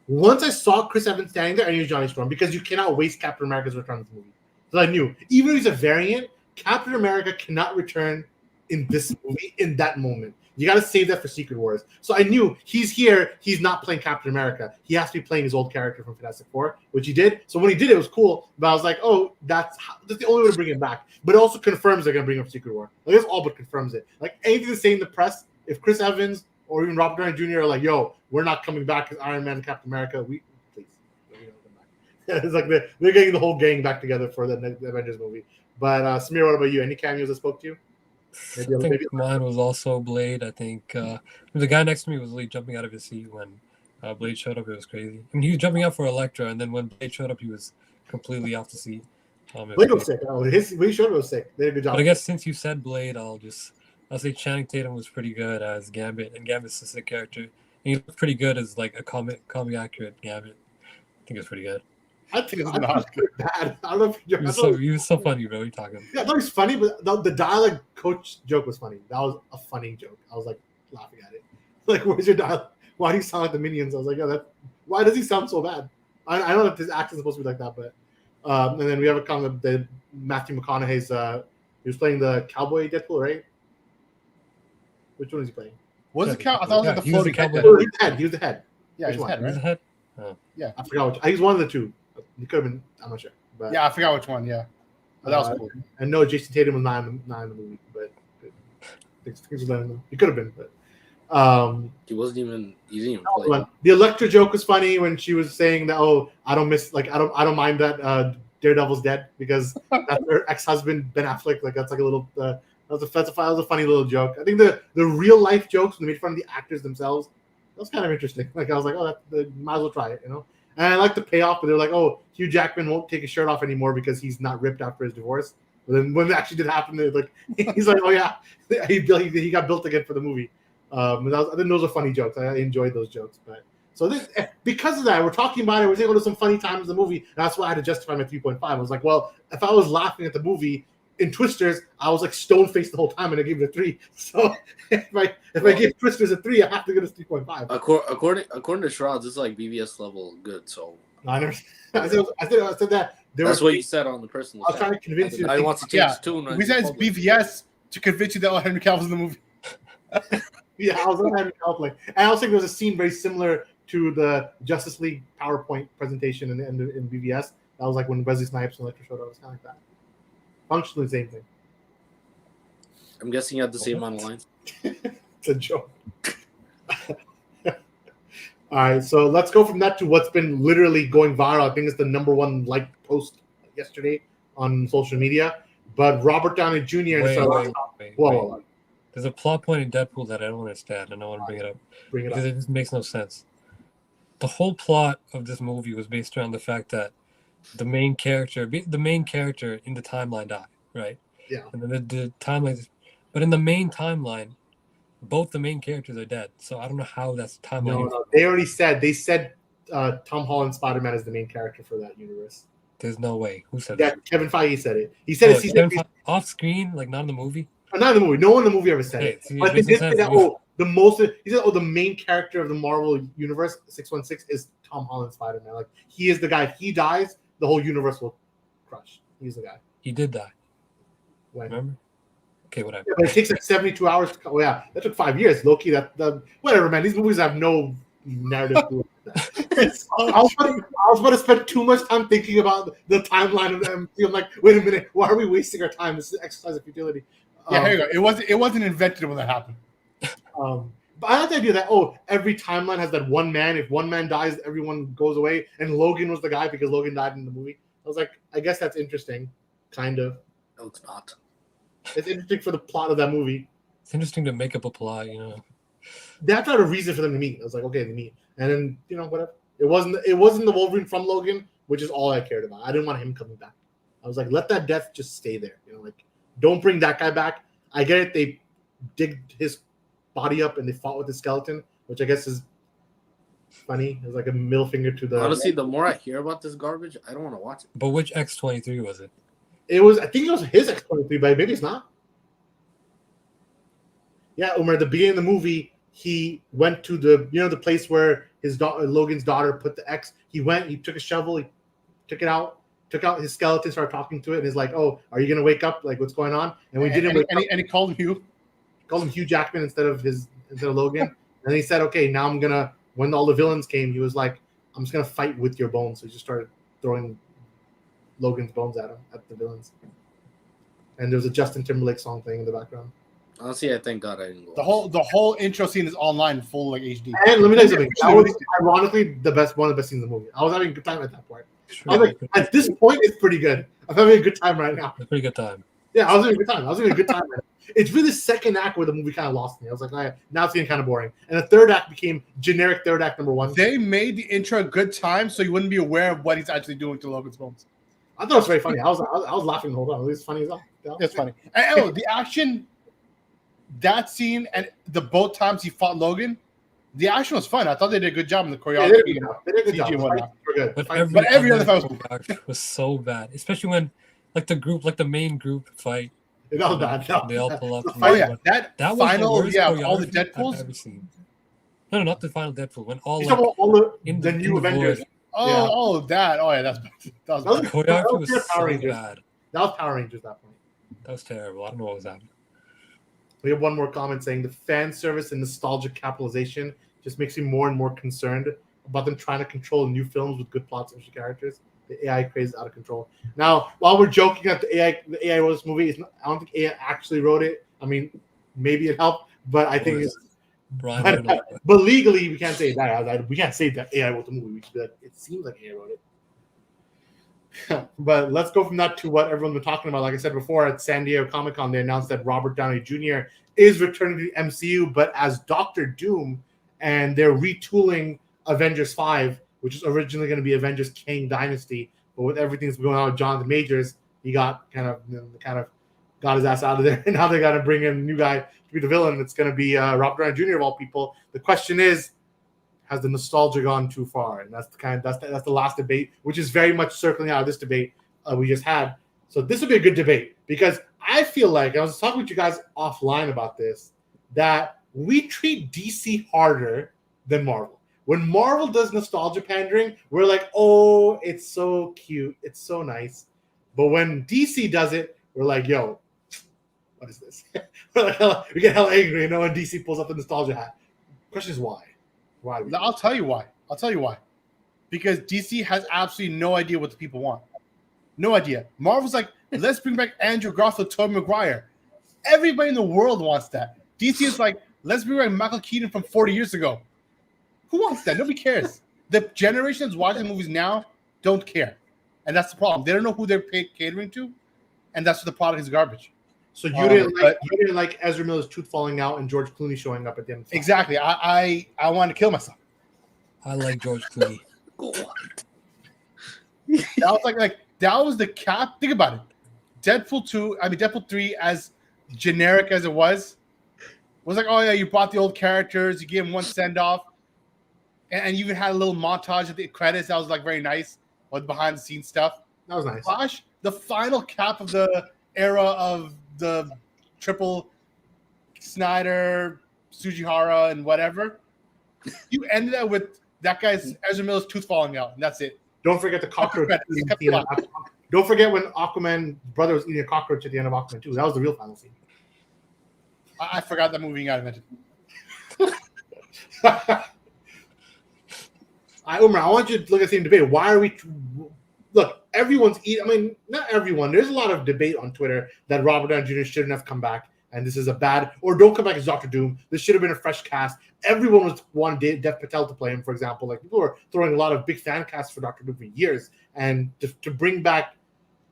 Speaker 1: Once I saw Chris Evans standing there, I knew he was Johnny Storm because you cannot waste Captain America's return in this movie. So I knew, even if he's a variant, Captain America cannot return in this movie in that moment. You got to save that for Secret Wars. So I knew he's here. He's not playing Captain America. He has to be playing his old character from Fantastic Four, which he did. So when he did it was cool. But I was like, oh, that's the only way to bring him back. But it also confirms they're going to bring up Secret War. Like, it's all but confirms it. Like, anything to say in the press, if Chris Evans or even Robert Downey Jr. are like, yo, we're not coming back as Iron Man and Captain America, please. We don't come back. It's like they're getting the whole gang back together for the Avengers movie. But Samir, what about you? Any cameos that spoke to you?
Speaker 3: I think mine was also Blade. I think the guy next to me was really jumping out of his seat when Blade showed up. It was crazy. I mean, he was jumping out for Elektra, and then when Blade showed up, he was completely off the seat.
Speaker 1: Blade was sick. When he showed up, was sick. They did a good job.
Speaker 3: But I guess since you said Blade, I'll say Channing Tatum was pretty good as Gambit, and Gambit's a sick character. And he looked pretty good as like a comic accurate Gambit. I think it's pretty good.
Speaker 1: I think it's not bad. I don't know if
Speaker 3: he was so funny, bro. What are you talking about?
Speaker 1: Yeah, I thought he was funny, but the dialogue coach joke was funny. That was a funny joke. I was like laughing at it. Like, where's your dialogue? Why do you sound like the Minions? I was like, oh, why does he sound so bad? I know that his accent's supposed to be like that, but and then we have a comment that Matthew McConaughey's he was playing the cowboy Deadpool, right? Which one is he playing?
Speaker 2: Was it cow? I thought it was like the floating
Speaker 3: cowboy.
Speaker 1: He was the head.
Speaker 2: Yeah,
Speaker 1: which
Speaker 2: he's
Speaker 1: one?
Speaker 2: the head, right?
Speaker 3: He was the head? Oh.
Speaker 2: Yeah,
Speaker 1: I forgot which. He's one of the two. He could have been. I'm not sure. But,
Speaker 2: yeah, I forgot which one. Yeah, but that was cool.
Speaker 1: I know Jason Tatum was not in the movie, but things was letting him. He could have been, but
Speaker 4: he didn't even play.
Speaker 1: The Elektra joke was funny when she was saying that, oh, I don't mind that Daredevil's dead because that's her ex-husband Ben Affleck. Like, that's like a little that was a funny little joke. I think the real life jokes when they made fun of the actors themselves, that was kind of interesting. Like, I was like, oh, might as well try it, you know. And I like the payoff, but they're like, oh, Hugh Jackman won't take his shirt off anymore because he's not ripped after his divorce. But then when it actually did happen, he's like, oh yeah, he got built again for the movie. I think those are funny jokes. I enjoyed those jokes. But so because of that, we're talking about it. We're saying, oh, there's some funny times in the movie. And that's why I had to justify my 3.5. I was like, well, if I was laughing at the movie in Twisters, I was like stone faced the whole time, and I gave it a 3. So if I give Twisters a 3, I have to get a 3.5.
Speaker 4: According to Shrouds, it's like BVS level good. So
Speaker 1: I said that.
Speaker 4: That's what you said on the personal.
Speaker 1: I was trying to convince you.
Speaker 4: I want to change his tune.
Speaker 2: We said it's BVS to convince you that Henry Cavill's in the movie.
Speaker 1: Yeah, I was on Henry Cavill play, and I was thinking there was a scene very similar to the Justice League PowerPoint presentation in BVS. That was like when Wesley Snipes and Elektra showed up. It was kind of like that. Functionally the same thing.
Speaker 4: I'm guessing you had the same amount of lines.
Speaker 1: It's a joke. All right, so let's go from that to what's been literally going viral. I think it's the number one like post yesterday on social media. But Robert Downey Jr.
Speaker 3: Wait. There's a plot point in Deadpool that I don't understand, and I want to bring it up because it just makes no sense. The whole plot of this movie was based around the fact that the main character in the timeline died, right?
Speaker 1: Yeah.
Speaker 3: And then the timeline, but in the main timeline, both the main characters are dead. So I don't know how that's timeline.
Speaker 1: No. They said Tom Holland Spider-Man is the main character for that universe.
Speaker 3: There's no way. Who said
Speaker 1: that?
Speaker 3: that?
Speaker 1: Kevin Feige said it. He said it
Speaker 3: off screen, like not in the movie.
Speaker 1: Not in the movie. No one in the movie ever said it. But they did say that. He said, the main character of the Marvel universe, 616, is Tom Holland Spider-Man. Like, he is the guy. If he dies, the whole universe will crush. He's the guy.
Speaker 3: He did die.
Speaker 1: When?
Speaker 3: Remember? Okay, whatever.
Speaker 1: Yeah, but it takes like 72 hours. Oh yeah, that took 5 years. Low-key, whatever, man. These movies have no narrative to it. I was about to spend too much time thinking about the timeline of them. I'm like, wait a minute, why are we wasting our time? This is an exercise of futility.
Speaker 2: Yeah, here you go. It wasn't invented when that happened.
Speaker 1: But I like the idea that every timeline has that one man. If one man dies, everyone goes away. And Logan was the guy because Logan died in the movie. I was like, I guess that's interesting, kind of.
Speaker 4: No, it's not.
Speaker 1: It's interesting for the plot of that movie.
Speaker 3: It's interesting to make up a plot, you know.
Speaker 1: They have to have a reason for them to meet. I was like, okay, they meet, and then whatever. It wasn't the Wolverine from Logan, which is all I cared about. I didn't want him coming back. I was like, let that death just stay there. Don't bring that guy back. I get it. They digged his body up and they fought with the skeleton, which I guess is funny. It's like a middle finger to the.
Speaker 4: Honestly, the more I hear about this garbage, I don't want to watch it.
Speaker 3: But which X-23 was it?
Speaker 1: I think it was his X-23, but maybe it's not. Yeah, Umar, at the beginning of the movie, he went to the place where his daughter, Logan's daughter, put the X. He went, he took a shovel, he took out his skeleton, started talking to it, and he's like, "Oh, are you gonna wake up? Like, what's going on?" And we didn't wake up.
Speaker 2: And he called him Hugh.
Speaker 1: Called him Hugh Jackman instead of Logan. And he said, "Okay, now I'm gonna." When all the villains came, he was like, "I'm just gonna fight with your bones." So he just started throwing Logan's bones at the villains. And there was a Justin Timberlake song playing in the background.
Speaker 4: Honestly, I thank God I didn't go.
Speaker 2: The whole intro scene is online, full like HD.
Speaker 1: And let me tell you something. That was ironically one of the best scenes in the movie. I was having a good time at that point. I was like, at this point, it's pretty good. I'm having a good time right now.
Speaker 3: A pretty good time.
Speaker 1: Yeah, I was having a good time. Right now. It's really the second act where the movie kind of lost me. I was like, all right, now it's getting kind of boring. And the third act became generic third act number one.
Speaker 2: They made the intro a good time, so you wouldn't be aware of what he's actually doing to Logan's bones.
Speaker 1: I thought it was very funny. I was laughing the whole time. It was funny as hell.
Speaker 2: It's funny. And the action, that scene, and the both times he fought Logan, the action was fun. I thought they did a good job in the choreography.
Speaker 1: They did a good job.
Speaker 2: We're good.
Speaker 3: But
Speaker 2: every other fight
Speaker 3: was so bad, especially when the main group fight.
Speaker 1: That was bad.
Speaker 3: They all pull up.
Speaker 2: Oh yeah, that
Speaker 3: was
Speaker 2: final,
Speaker 3: the worst
Speaker 2: all the Deadpools.
Speaker 3: I've ever seen. No, not the final Deadpool. When all
Speaker 1: the new Avengers.
Speaker 2: That was
Speaker 3: the choreography was so bad.
Speaker 1: That was Power Rangers at that point.
Speaker 3: That was terrible. I don't know what was happening.
Speaker 1: We have one more comment saying the fan service and nostalgic capitalization just makes me more and more concerned about them trying to control new films with good plots and characters. The AI craze is out of control. Now, while we're joking that the AI wrote this movie, I don't think AI actually wrote it. I mean, maybe it helped, but I think it's. But legally, we can't say that. We can't say that AI wrote the movie. We should be like, it seems like AI wrote it. But let's go from that to what everyone's been talking about. Like I said before, at San Diego Comic-Con, they announced that Robert Downey Jr. is returning to the MCU, but as Doctor Doom, and they're retooling Avengers 5, which is originally going to be Avengers Kang Dynasty. But with everything that's going on with Jonathan Majors, he got kind of got his ass out of there. And now they got to bring in a new guy to be the villain. It's going to be Robert Downey Jr. of all people. The question is, has the nostalgia gone too far? And that's the last debate, which is very much circling out of this debate we just had. So this would be a good debate because I feel like, I was talking with you guys offline about this, that we treat DC harder than Marvel. When Marvel does nostalgia pandering, we're like, oh, it's so cute. It's so nice. But when DC does it, we're like, yo, what is this? We get hella angry, when DC pulls up the nostalgia hat. The question is why? Why?
Speaker 2: I'll tell you why. Because DC has absolutely no idea what the people want. No idea. Marvel's like, let's bring back Andrew Garfield, Tobey Maguire. Everybody in the world wants that. DC is like, let's bring back Michael Keaton from 40 years ago. Who wants that? Nobody cares. The generation that's watching movies now don't care. And that's the problem. They don't know who they're catering to, and that's what the product is garbage.
Speaker 1: So you didn't like Ezra Miller's tooth falling out and George Clooney showing up at the end.
Speaker 2: Exactly. I wanted to kill myself.
Speaker 3: I like George Clooney.
Speaker 2: That was that was the cap. Think about it. Deadpool 3, as generic as it was like, oh yeah, you brought the old characters, you gave them one send off, and you even had a little montage at the credits that was like very nice with behind the scenes stuff.
Speaker 1: That was nice.
Speaker 2: Flash, the final cap of the era of the triple Snyder, Sujihara, and whatever. You ended up with that guy's Ezra Miller's tooth falling out, and that's it.
Speaker 1: Don't forget the cockroach. Don't forget when Aquaman's brother was eating a cockroach at the end of Aquaman 2. That was the real final scene.
Speaker 2: I forgot that movie got invented.
Speaker 1: Umar, I want you to look at the same debate. Why are we? Look, everyone's eating. I mean, not everyone. There's a lot of debate on Twitter that Robert Downey Jr. shouldn't have come back, and this is a bad, or don't come back as Doctor Doom. This should have been a fresh cast. Everyone was wanting Dev Patel to play him, for example. Like, people were throwing a lot of big fan casts for Doctor Doom for years, and to bring back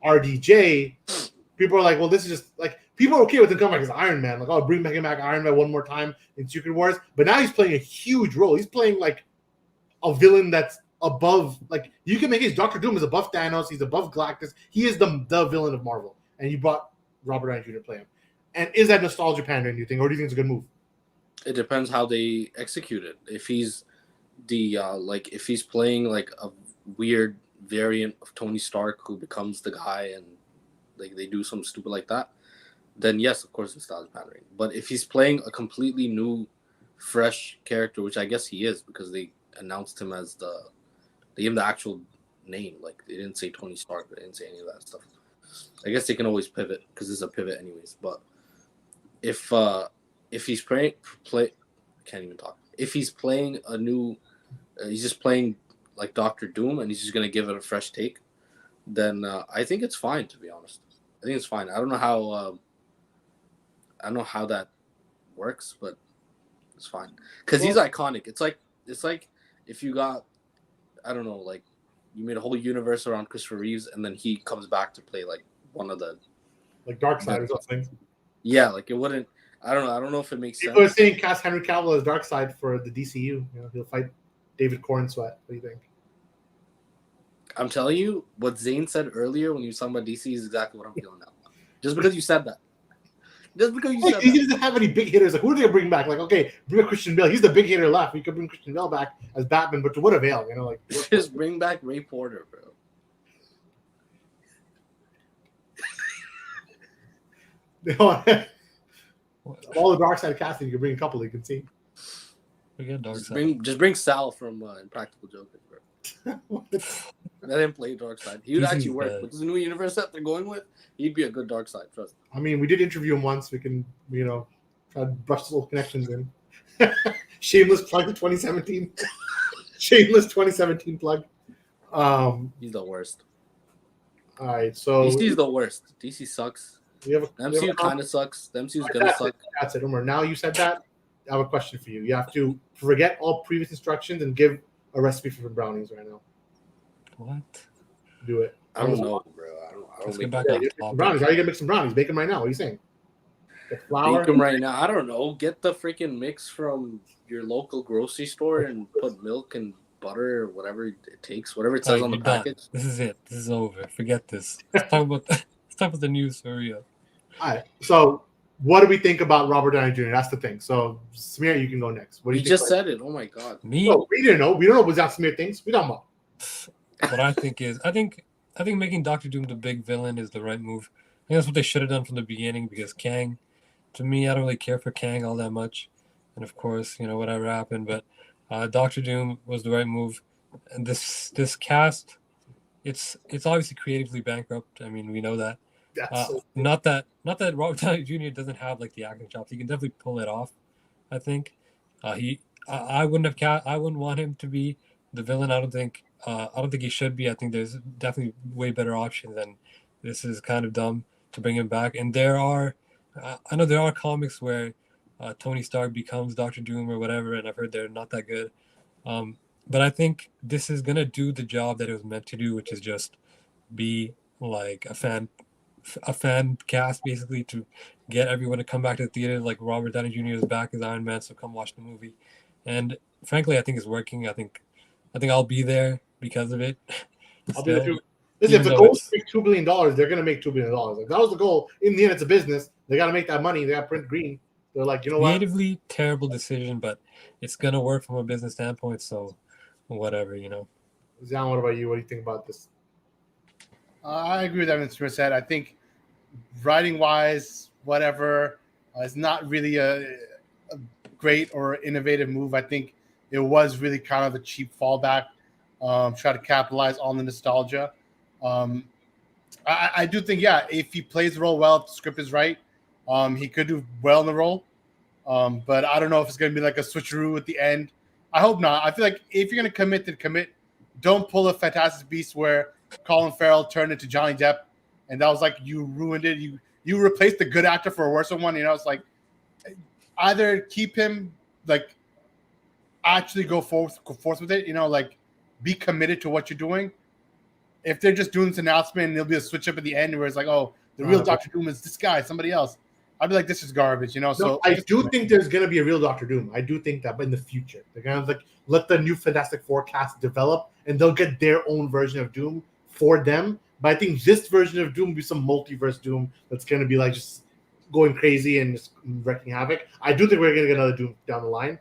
Speaker 1: RDJ, people are like, well, this is just like, people are okay with him coming back as Iron Man. Like, oh, bring him back Iron Man one more time in Secret Wars. But now he's playing a huge role. He's playing like a villain that's above, like, you can make his Doctor Doom is above Thanos. He's above Galactus. He is the villain of Marvel. And you brought Robert Downey Jr. to play him. And is that nostalgia pandering, do you think? Or do you think it's a good move?
Speaker 4: It depends how they execute it. If he's if he's playing like a weird variant of Tony Stark who becomes the guy and like they do something stupid like that, then yes, of course, it's nostalgia pandering. But if he's playing a completely new fresh character, which I guess he is because they announced him as they gave him the actual name. Like they didn't say Tony Stark, they didn't say any of that stuff. I guess they can always pivot because it's a pivot anyways. But if he's I can't even talk. If he's playing a new, he's just playing like Doctor Doom, and he's just gonna give it a fresh take, then I think it's fine. To be honest, I think it's fine. I don't know how that works, but it's fine because he's iconic. It's like if you got, I don't know, like you made a whole universe around Christopher Reeves, and then he comes back to play like one of the
Speaker 1: like Darkseid or something.
Speaker 4: Yeah, like it wouldn't. I don't know if it makes sense.
Speaker 1: People are saying cast Henry Cavill as Darkseid for the DCU. You know, he'll fight David Cornsweat. What do you think?
Speaker 4: I'm telling you, what Zane said earlier when you were talking about DC is exactly what I'm feeling now. Just because you said that. Just because you said
Speaker 1: he
Speaker 4: that.
Speaker 1: doesn't have any big hitters. Like, who are they gonna bring back? Like, okay, bring Christian Bale. He's the big hitter left. We could bring Christian Bale back as Batman, but to what avail? You know, like
Speaker 4: just bring back Ray Porter, bro.
Speaker 1: All the Darkseid casting, you can bring a couple. You can see.
Speaker 3: We got Darkseid.
Speaker 4: Just bring Sal from Impractical Jokers, bro. Let him play Darkseid. He would actually work with this new universe that they're going with. He'd be a good Darkseid. Trust me.
Speaker 1: I mean, we did interview him once. We can, try to brush the little connections in. Shameless plug to 2017. Shameless 2017 plug.
Speaker 4: He's the worst.
Speaker 1: All right, so
Speaker 4: DC's the worst. DC sucks.
Speaker 1: The
Speaker 4: MCU kind of sucks. The MCU's gonna suck.
Speaker 1: That's it, Umar. Now you said that, I have a question for you. You have to forget all previous instructions and give a recipe for brownies right now.
Speaker 3: What?
Speaker 1: Do it.
Speaker 4: I don't know, bro. I don't
Speaker 3: Let's
Speaker 4: make
Speaker 3: get back on topic.
Speaker 1: Brownies. How are you gonna make some brownies? Bake them right now. What are you saying? Get flour.
Speaker 4: Bake them right now. I don't know. Get the freaking mix from your local grocery store and put milk and butter or whatever it takes, whatever it says on the package.
Speaker 3: This is it. This is over. Forget this. Let's talk about the news. Hurry up.
Speaker 1: All right. So, what do we think about Robert Downey Jr.? That's the thing. So, Samir, you can go next. What do you think?
Speaker 4: Just said it. Oh my god.
Speaker 3: Me?
Speaker 1: No, we didn't know. We don't know what Zack Samir thinks. We don't know.
Speaker 3: What I think is, I think making Doctor Doom the big villain is the right move. I think that's what they should have done from the beginning because Kang, to me, I don't really care for Kang all that much. And of course, whatever happened, but Doctor Doom was the right move. And this cast, it's obviously creatively bankrupt. I mean, we know that. Not that Robert Downey Jr. doesn't have like the acting chops. He can definitely pull it off. I think I wouldn't want him to be the villain. I don't think he should be. I think there's definitely way better options, and this is kind of dumb to bring him back. And I know there are comics where Tony Stark becomes Doctor Doom or whatever, and I've heard they're not that good. But I think this is gonna do the job that it was meant to do, which is just be like a fan cast basically to get everyone to come back to the theater. Like Robert Downey Jr. is back as Iron Man, so come watch the movie. And frankly, I think it's working. I think I'll be there because of it.
Speaker 1: I'll be there too. Listen, if the goal is to make $2 billion, they're going to make $2 billion. Like, that was the goal. In the end, it's a business. They got to make that money. They got to print green. They're like, you know what?
Speaker 3: Creatively terrible decision, but it's going to work from a business standpoint. So whatever,
Speaker 1: Zion, what about you? What do you think about this?
Speaker 2: I agree with everything Smith said. I think writing-wise, whatever, is not really a great or innovative move. I think it was really kind of a cheap fallback, try to capitalize on the nostalgia. I do think, if he plays the role well, if the script is right, he could do well in the role. But I don't know if it's going to be like a switcheroo at the end. I hope not. I feel like if you're going to commit, then commit. Don't pull a Fantastic Beasts where Colin Farrell turned into Johnny Depp, and that was like you ruined it. You replaced the good actor for a worse one. It's like either keep him like actually go forth with it. Like be committed to what you're doing. If they're just doing this announcement and there'll be a switch up at the end where it's like, oh, the real Doctor Doom is this guy, somebody else. I'd be like, this is garbage,
Speaker 1: No,
Speaker 2: So
Speaker 1: I do think there's going to be a real Doctor Doom. I do think that, but in the future, they're going to let the new Fantastic Four cast develop, and they'll get their own version of Doom for them. But I think this version of Doom will be some multiverse Doom that's going to be like just going crazy and just wreaking havoc. I do think we're going to get another Doom down the line.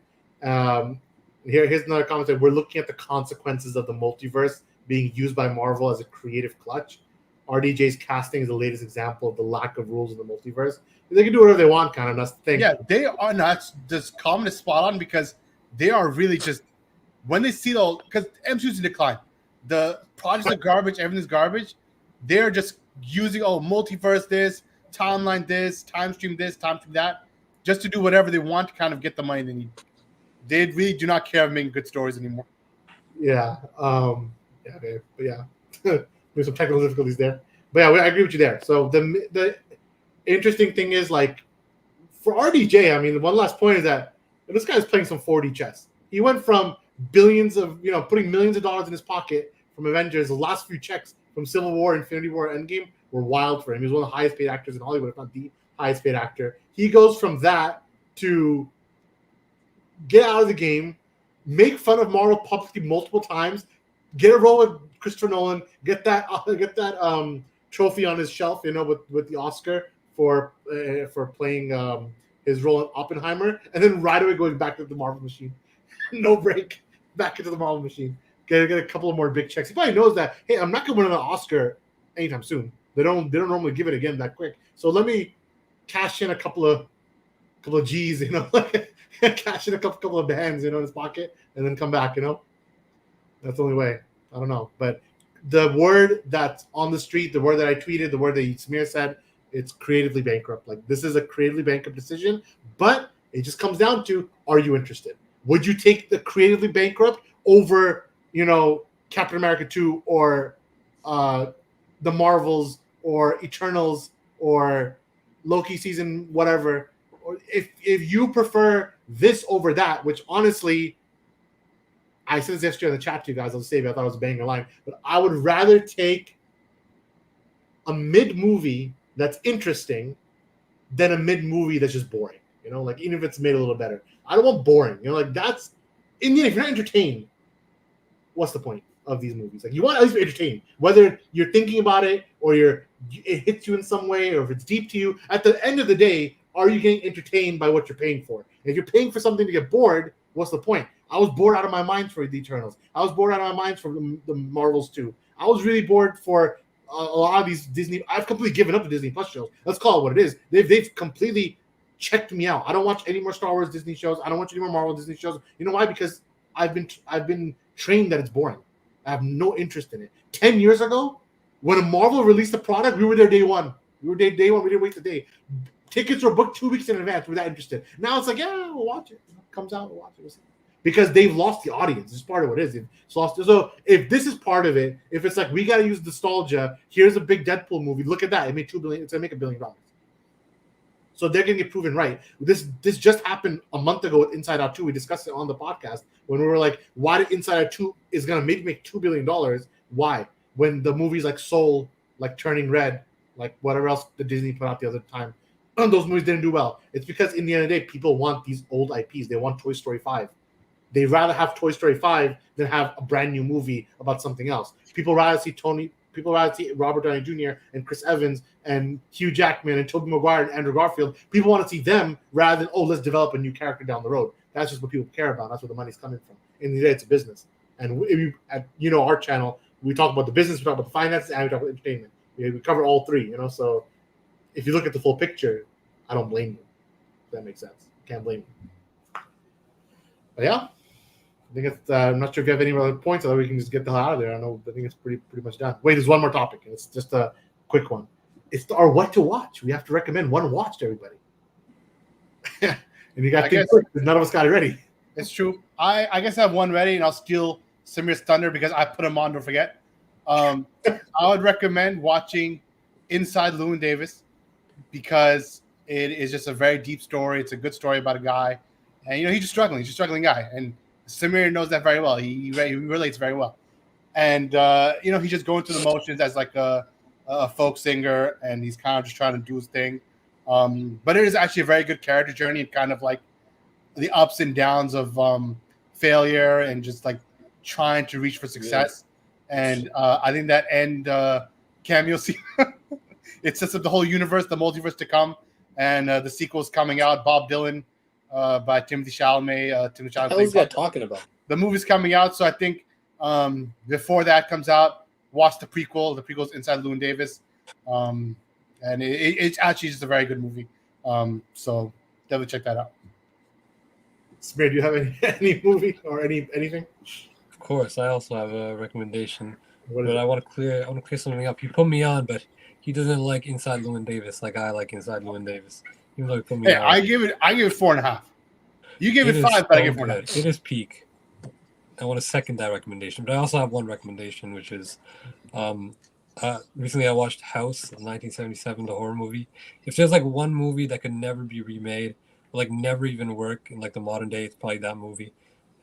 Speaker 1: Here's another comment that we're looking at the consequences of the multiverse being used by Marvel as a creative clutch. RDJ's casting is the latest example of the lack of rules in the multiverse. They can do whatever they want, kind of. That's the thing.
Speaker 2: Yeah, they are not just comment is spot on because they are really just when they see because MCU's in decline, the projects are garbage, everything's garbage. They're just using multiverse this, time stream that, just to do whatever they want to kind of get the money they need. They really do not care of making good stories anymore.
Speaker 1: Yeah. There's some technical difficulties there. But yeah, I agree with you there. So the interesting thing is, like, for RDJ, I mean, one last point is that this guy's playing some 4D chess. He went from billions of, putting millions of dollars in his pocket from Avengers. The last few checks from Civil War, Infinity War, Endgame were wild for him. He was one of the highest paid actors in Hollywood, if not the highest paid actor. He goes from that to get out of the game, make fun of Marvel publicly multiple times, get a role with Christopher Nolan, get that trophy on his shelf, with the Oscar for playing his role in Oppenheimer, and then right away going back to the Marvel machine, no break, back into the Marvel machine, get a couple of more big checks. He probably knows that, hey, I'm not gonna win an Oscar anytime soon. They don't normally give it again that quick. So let me cash in a couple of G's, cash in a couple of bands, in his pocket, and then come back. That's the only way. I don't know, but the word that's on the street, the word that I tweeted, the word that Samir said, it's creatively bankrupt. Like, this is a creatively bankrupt decision, but it just comes down to, are you interested? Would you take the creatively bankrupt over, Captain America 2 or the Marvels or Eternals or Loki season whatever? Or if you prefer this over that, which honestly, I said this yesterday in the chat to you guys, I'll save it. I thought it was a banger line, but I would rather take a mid movie that's interesting than a mid movie that's just boring. Like, even if it's made a little better, I don't want boring. Like, that's in the end, if you're not entertained, what's the point of these movies? Like, you want at least be entertained, whether you're thinking about it or it hits you in some way, or if it's deep to you. At the end of the day, are you getting entertained by what you're paying for? If you're paying for something to get bored, what's the point? I was bored out of my mind for the Eternals. I was bored out of my mind for the Marvels too. I was really bored for a lot of these Disney. I've completely given up the Disney Plus shows. Let's call it what it is. They've completely checked me out. I don't watch any more Star Wars Disney shows. I don't watch any more Marvel Disney shows. You know why? Because I've been trained that it's boring. I have no interest in it. 10 years ago, when a Marvel released a product, we were there day one. We didn't wait the day. Tickets were booked 2 weeks in advance. We're that interested. Now it's like, yeah, we'll watch it. It comes out, we'll watch it. Because they've lost the audience. It's part of what it is. It's lost. So if this is part of it, if it's like, we got to use nostalgia, here's a big Deadpool movie. Look at that. It made $2 billion. It's going to make $1 billion. So they're going to get proven right. This just happened a month ago with Inside Out 2. We discussed it on the podcast when we were like, why did Inside Out 2 is going to make $2 billion? Why? When the movies like Soul, like Turning Red, like whatever else the Disney put out the other time, those movies didn't do well. It's because in the end of the day, people want these old IPs. They want Toy Story 5. They'd rather have Toy Story 5 than have a brand new movie about something else. People rather see Robert Downey Jr. and Chris Evans and Hugh Jackman and Tobey Maguire and Andrew Garfield. People want to see them rather than, let's develop a new character down the road. That's just what people care about. That's where the money's coming from. In the end, it's a business. And at our channel, we talk about the business, we talk about the finances, and we talk about entertainment. We cover all three, So if you look at the full picture, I don't blame you. If that makes sense. Can't blame you. But yeah. I think it's. I'm not sure if you have any other points, otherwise we can just get the hell out of there. I think it's pretty much done. Wait, there's one more topic, and it's just a quick one. It's our what to watch. We have to recommend one watch to everybody. And you got to think quick, because none of us got it ready.
Speaker 2: It's true. I guess I have one ready, and I'll steal Samir's thunder because I put him on. Don't forget. I would recommend watching Inside Llewyn Davis because it is just a very deep story. It's a good story about a guy, and he's just struggling. He's a struggling guy, and Samir knows that very well. He relates very well. And, he's just going through the motions as like a folk singer, and he's kind of just trying to do his thing. But it is actually a very good character journey and kind of like the ups and downs of failure and just like trying to reach for success. Yeah. And I think that end cameo scene, it sets up the whole universe, the multiverse to come. And the sequel's coming out, Bob Dylan, by Timothy Chalamet.
Speaker 4: What is that talking about?
Speaker 2: The movie's coming out, so I think before that comes out, watch the prequel. The prequel's Inside Llewyn Davis, and it's actually just a very good movie. So definitely check that out.
Speaker 1: Samir, do you have any movie or anything?
Speaker 3: Of course, I also have a recommendation,
Speaker 1: What is
Speaker 3: but
Speaker 1: it?
Speaker 3: I want to clear something up. You put me on, but he doesn't like Inside Llewyn Davis like I like Inside Llewyn Davis. Even though he put me
Speaker 2: Hey,
Speaker 3: on.
Speaker 2: I give it 4.5. You gave it
Speaker 3: is
Speaker 2: 5, but I
Speaker 3: so
Speaker 2: give 4.5.
Speaker 3: good. It is peak. I want to second that recommendation, but I also have one recommendation, which is recently I watched House of 1977, the horror movie. If there's like one movie that could never be remade, or like never even work in like the modern day, it's probably that movie,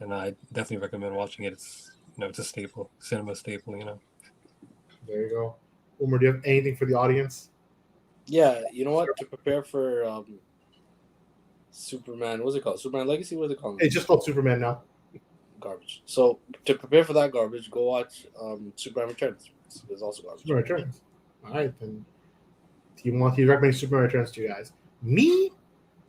Speaker 3: and I definitely recommend watching it. It's it's a staple, cinema staple.
Speaker 1: There you go. Umar, do you have anything for the audience?
Speaker 4: Yeah, you know what? To prepare for Superman, what's it called? Superman Legacy? What's it called?
Speaker 1: It's just called Superman now.
Speaker 4: Garbage. So to prepare for that garbage, go watch Superman Returns. It's also garbage.
Speaker 1: Superman Returns. All right, then. Do you recommend Superman Returns to you guys? Me?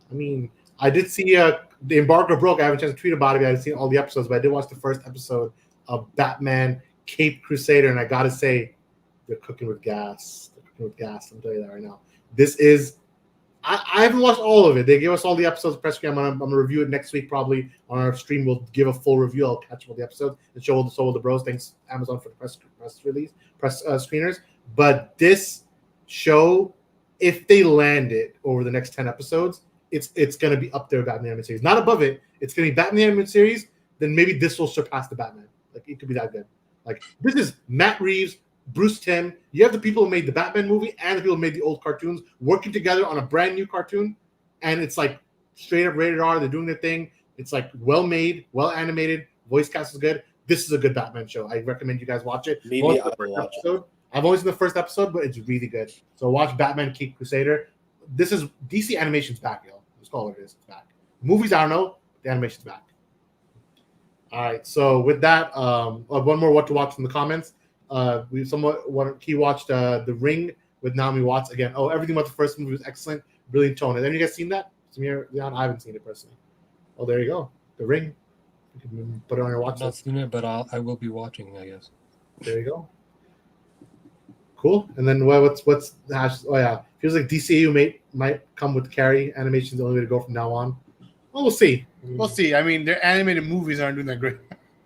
Speaker 1: I mean, I did see the embargo broke. I haven't chance to tweet about it. I haven't seen all the episodes, but I did watch the first episode of Batman Caped Crusader, and I gotta say, they're cooking with gas. I'm telling you that right now. This is. I haven't watched all of it. They gave us all the episodes of press screen. I'm gonna review it next week probably on our stream. We'll give a full review. I'll catch up with the episodes and show all the bros. Thanks Amazon for the press screeners. But this show, if they land it over the next 10 episodes, it's gonna be up there with Batman the Animated Series, not above it. It's gonna be Batman the Animated Series. Then maybe this will surpass the Batman. Like it could be that good. Like this is Matt Reeves, Bruce Timm. You have the people who made the Batman movie and the people who made the old cartoons working together on a brand new cartoon, and it's like straight up rated R. They're doing their thing. It's like well made, well animated. Voice cast is good. This is a good Batman show. I recommend you guys watch it.
Speaker 4: Maybe I will watch it.
Speaker 1: I've only seen the first episode, but it's really good. So watch Batman Caped Crusader. This is DC Animation's back, yo. Let's call it what it is. It's back. Movies, I don't know. The animation's back. All right. So with that, one more what to watch from the comments. He watched The Ring with Naomi Watts again. Oh, everything about the first movie was excellent, brilliant tone. Have any of you guys seen that? Samir, Leon, I haven't seen it personally. Oh, there you go. The Ring. You can put it on your watch
Speaker 3: I've not
Speaker 1: list.
Speaker 3: seen it, but I will be watching, I guess.
Speaker 1: There you go. Cool. And then what's the hash? Oh yeah, feels like DCU might come with Carrie animation. The only way to go from now on. Well, we'll see.
Speaker 2: We'll see. I mean, their animated movies aren't doing that great.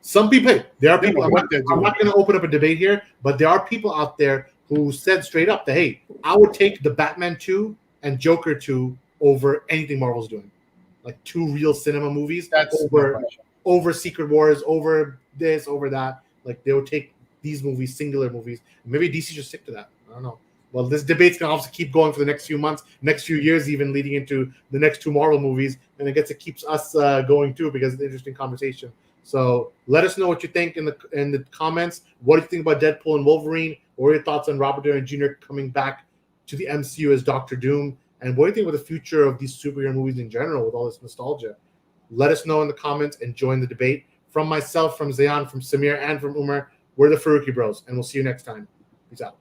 Speaker 1: Some people, there are
Speaker 2: They
Speaker 1: people.
Speaker 2: know what they're
Speaker 1: I'm not going to open up a debate here, but there are people out there who said straight up that hey, I would take the Batman 2 and Joker 2 over anything Marvel's doing, like two real cinema movies.
Speaker 2: That's
Speaker 1: over Secret Wars, over this, over that. Like they would take these movies, singular movies. Maybe DC should stick to that. I don't know. Well, this debate's gonna obviously keep going for the next few months, next few years, even leading into the next two Marvel movies, and it keeps us going too because it's an interesting conversation. So let us know what you think in the comments. What do you think about Deadpool and Wolverine? What are your thoughts on Robert Downey Jr. coming back to the MCU as Doctor Doom? And what do you think about the future of these superhero movies in general with all this nostalgia? Let us know in the comments and join the debate. From myself, from Zayan, from Samir, and from Umar, we're the Farooqi Bros, and we'll see you next time. Peace out.